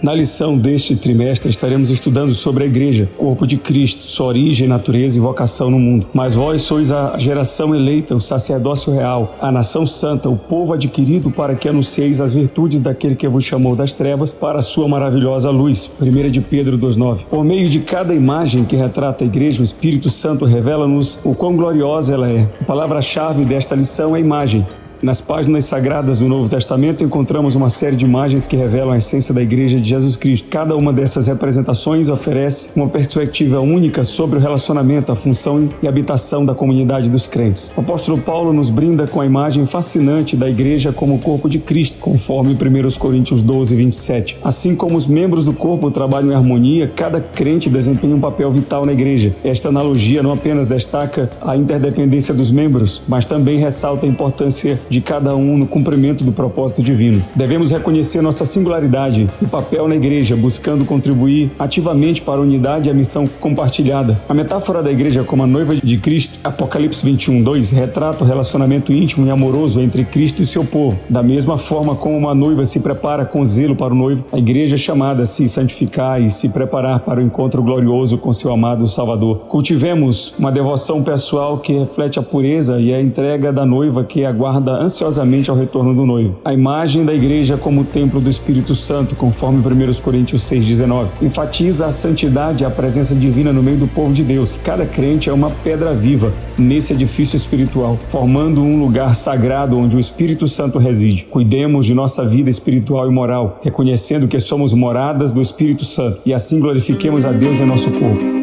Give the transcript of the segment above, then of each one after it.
Na lição deste trimestre estaremos estudando sobre a Igreja, corpo de Cristo, sua origem, natureza e vocação no mundo. Mas vós sois a geração eleita, o sacerdócio real, a nação santa, o povo adquirido para que anuncieis as virtudes daquele que vos chamou das trevas para a sua maravilhosa luz. 1 de Pedro 2,9. Por meio de cada imagem que retrata a Igreja, o Espírito Santo revela-nos o quão gloriosa ela é. A palavra-chave desta lição é imagem. Nas páginas sagradas do Novo Testamento encontramos uma série de imagens que revelam a essência da Igreja de Jesus Cristo. Cada uma dessas representações oferece uma perspectiva única sobre o relacionamento, a função e a habitação da comunidade dos crentes. O apóstolo Paulo nos brinda com a imagem fascinante da Igreja como o corpo de Cristo, conforme 1 Coríntios 12, 27. Assim como os membros do corpo trabalham em harmonia, cada crente desempenha um papel vital na Igreja. Esta analogia não apenas destaca a interdependência dos membros, mas também ressalta a importância de cada um no cumprimento do propósito divino. Devemos reconhecer nossa singularidade e papel na Igreja, buscando contribuir ativamente para a unidade e a missão compartilhada. A metáfora da Igreja como a noiva de Cristo, Apocalipse 21:2, retrata o relacionamento íntimo e amoroso entre Cristo e seu povo. Da mesma forma como uma noiva se prepara com zelo para o noivo, a Igreja é chamada a se santificar e se preparar para o encontro glorioso com seu amado Salvador. Cultivemos uma devoção pessoal que reflete a pureza e a entrega da noiva que aguarda ansiosamente ao retorno do noivo. A imagem da Igreja como o templo do Espírito Santo, conforme 1 Coríntios 6,19, enfatiza a santidade e a presença divina no meio do povo de Deus. Cada crente é uma pedra viva nesse edifício espiritual, formando um lugar sagrado onde o Espírito Santo reside. Cuidemos de nossa vida espiritual e moral, reconhecendo que somos moradas do Espírito Santo, e assim glorifiquemos a Deus em nosso corpo.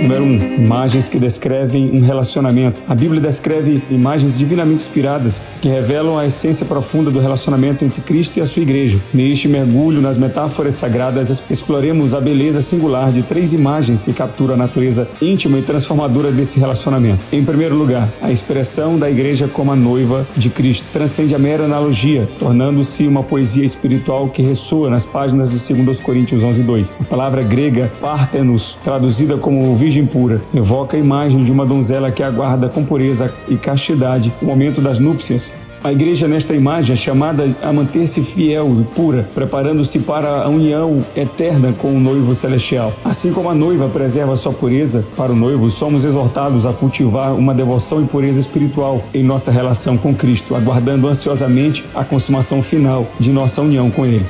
Número 1. Imagens que descrevem um relacionamento. A Bíblia descreve imagens divinamente inspiradas que revelam a essência profunda do relacionamento entre Cristo e a sua Igreja. Neste mergulho nas metáforas sagradas, exploremos a beleza singular de 3 imagens que capturam a natureza íntima e transformadora desse relacionamento. Em primeiro lugar, a expressão da Igreja como a noiva de Cristo transcende a mera analogia, tornando-se uma poesia espiritual que ressoa nas páginas de 2 Coríntios 11:2. A palavra grega Parthenos, traduzida como virgem pura, evoca a imagem de uma donzela que aguarda com pureza e castidade o momento das núpcias. A Igreja nesta imagem é chamada a manter-se fiel e pura, preparando-se para a união eterna com o noivo celestial. Assim como a noiva preserva sua pureza para o noivo, somos exortados a cultivar uma devoção e pureza espiritual em nossa relação com Cristo, aguardando ansiosamente a consumação final de nossa união com Ele.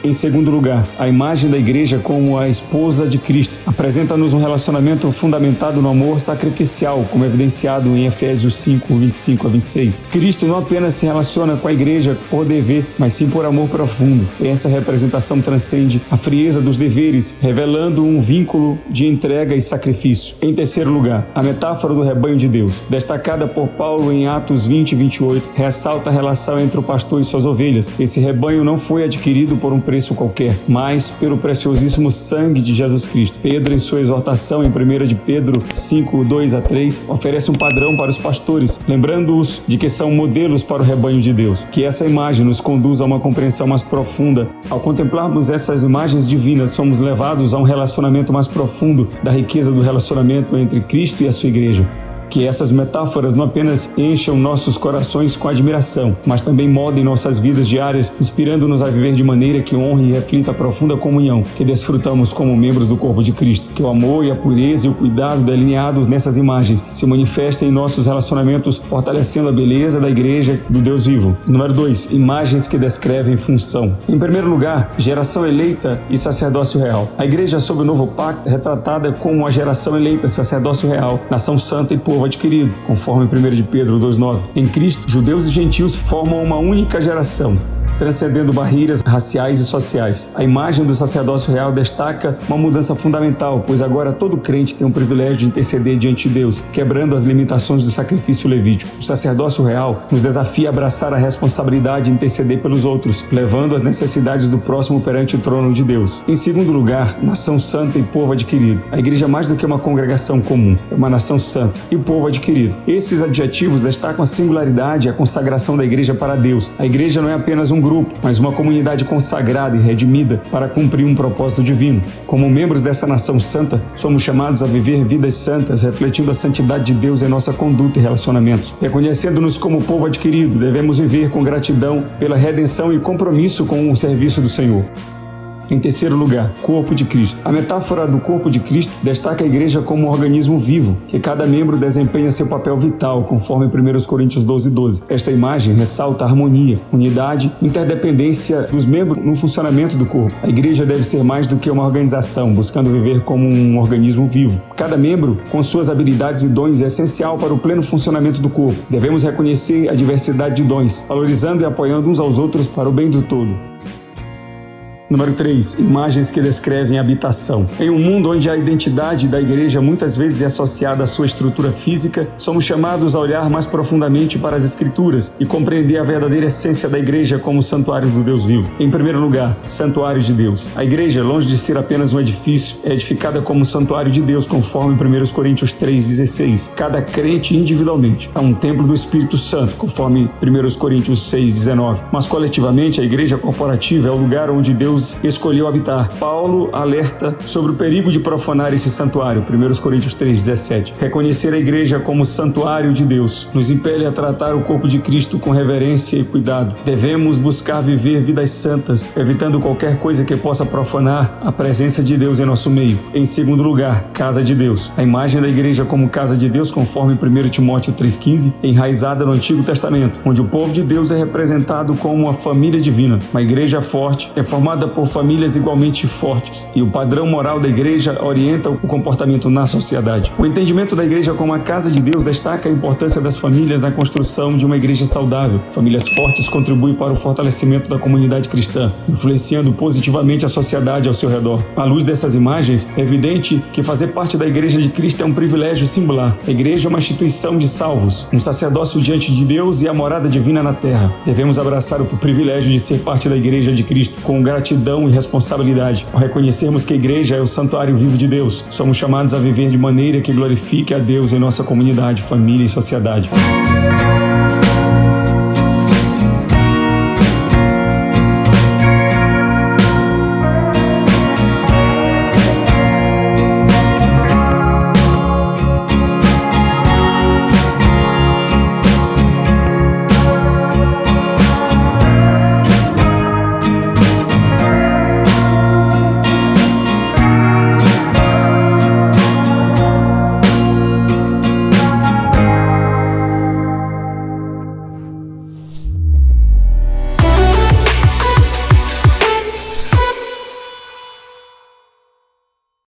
Em segundo lugar, a imagem da Igreja como a esposa de Cristo apresenta-nos um relacionamento fundamentado no amor sacrificial, como evidenciado em Efésios 5, 25 a 26. Cristo não apenas se relaciona com a Igreja por dever, mas sim por amor profundo. Essa representação transcende a frieza dos deveres, revelando um vínculo de entrega e sacrifício. Em terceiro lugar, a metáfora do rebanho de Deus, destacada por Paulo em Atos 20 e 28, ressalta a relação entre o pastor e suas ovelhas. Esse rebanho não foi adquirido por um preço qualquer, mas pelo preciosíssimo sangue de Jesus Cristo. Pedro, em sua exortação em 1 de Pedro 5, 2 a 3, oferece um padrão para os pastores, lembrando-os de que são modelos para o rebanho de Deus. Que essa imagem nos conduza a uma compreensão mais profunda. Ao contemplarmos essas imagens divinas, somos levados a um relacionamento mais profundo da riqueza do relacionamento entre Cristo e a sua Igreja. Que essas metáforas não apenas encham nossos corações com admiração, mas também moldem nossas vidas diárias, inspirando-nos a viver de maneira que honre e reflita a profunda comunhão que desfrutamos como membros do corpo de Cristo. Que o amor e a pureza e o cuidado delineados nessas imagens se manifestem em nossos relacionamentos, fortalecendo a beleza da Igreja do Deus vivo. Número 2. Imagens que descrevem função. Em primeiro lugar, geração eleita e sacerdócio real. A Igreja sob o novo pacto é retratada como a geração eleita, sacerdócio real, nação santa e povo adquirido, conforme 1 de Pedro 2,9. Em Cristo, judeus e gentios formam uma única geração, transcendendo barreiras raciais e sociais. A imagem do sacerdócio real destaca uma mudança fundamental, pois agora todo crente tem o privilégio de interceder diante de Deus, quebrando as limitações do sacrifício levítico. O sacerdócio real nos desafia a abraçar a responsabilidade de interceder pelos outros, levando as necessidades do próximo perante o trono de Deus. Em segundo lugar, nação santa e povo adquirido. A Igreja é mais do que uma congregação comum, é uma nação santa e povo adquirido. Esses adjetivos destacam a singularidade e a consagração da Igreja para Deus. A Igreja não é apenas um grupo, mas uma comunidade consagrada e redimida para cumprir um propósito divino. Como membros dessa nação santa, somos chamados a viver vidas santas, refletindo a santidade de Deus em nossa conduta e relacionamentos. Reconhecendo-nos como povo adquirido, devemos viver com gratidão pela redenção e compromisso com o serviço do Senhor. Em terceiro lugar, corpo de Cristo. A metáfora do corpo de Cristo destaca a igreja como um organismo vivo, que cada membro desempenha seu papel vital, conforme 1 Coríntios 12:12. Esta imagem ressalta a harmonia, unidade, interdependência dos membros no funcionamento do corpo. A igreja deve ser mais do que uma organização, buscando viver como um organismo vivo. Cada membro, com suas habilidades e dons, é essencial para o pleno funcionamento do corpo. Devemos reconhecer a diversidade de dons, valorizando e apoiando uns aos outros para o bem do todo. Número 3. Imagens que descrevem a habitação. Em um mundo onde a identidade da igreja muitas vezes é associada à sua estrutura física, somos chamados a olhar mais profundamente para as Escrituras e compreender a verdadeira essência da igreja como santuário do Deus vivo. Em primeiro lugar, santuário de Deus. A igreja, longe de ser apenas um edifício, é edificada como santuário de Deus, conforme 1 Coríntios 3:16. Cada crente individualmente é um templo do Espírito Santo, conforme 1 Coríntios 6:19. Mas coletivamente, a igreja corporativa é o lugar onde Deus escolheu habitar. Paulo alerta sobre o perigo de profanar esse santuário, 1 Coríntios 3:17. Reconhecer a igreja como santuário de Deus nos impele a tratar o corpo de Cristo com reverência e cuidado. Devemos buscar viver vidas santas, evitando qualquer coisa que possa profanar a presença de Deus em nosso meio. Em segundo lugar, casa de Deus. A imagem da igreja como casa de Deus, conforme 1 Timóteo 3:15, é enraizada no Antigo Testamento, onde o povo de Deus é representado como uma família divina. Uma igreja forte é formada por famílias igualmente fortes, e o padrão moral da igreja orienta o comportamento na sociedade. O entendimento da igreja como a casa de Deus destaca a importância das famílias na construção de uma igreja saudável. Famílias fortes contribuem para o fortalecimento da comunidade cristã, influenciando positivamente a sociedade ao seu redor. À luz dessas imagens, é evidente que fazer parte da igreja de Cristo é um privilégio singular. A igreja é uma instituição de salvos, um sacerdócio diante de Deus e a morada divina na terra. Devemos abraçar o privilégio de ser parte da igreja de Cristo com gratidão e responsabilidade. Ao reconhecermos que a igreja é o santuário vivo de Deus, somos chamados a viver de maneira que glorifique a Deus em nossa comunidade, família e sociedade.